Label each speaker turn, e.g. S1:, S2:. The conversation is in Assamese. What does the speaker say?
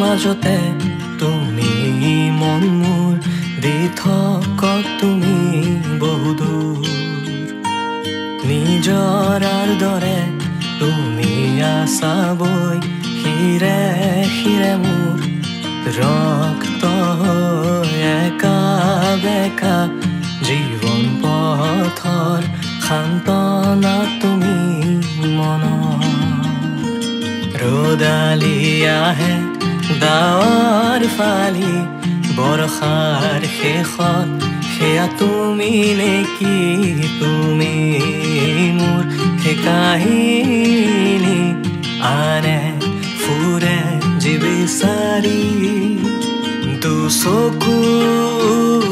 S1: মাজতে তুমি মন মোৰ দি থকা তুমি বহুদূৰ নিজৰাৰ দৰে তুমি আছা বৈ হিৰে হিৰে মোৰ ৰক্ত একা বেকা জীৱন পথৰ সান্তনা তুমি মনৰ ৰ'দালি আহে ডাৱৰ ফালি বৰষাৰ শেষত সেয়া তুমি নেকি তুমি মোৰ সেই কাহিনী আনে ফুৰে যি বিচাৰি দুচকুৰ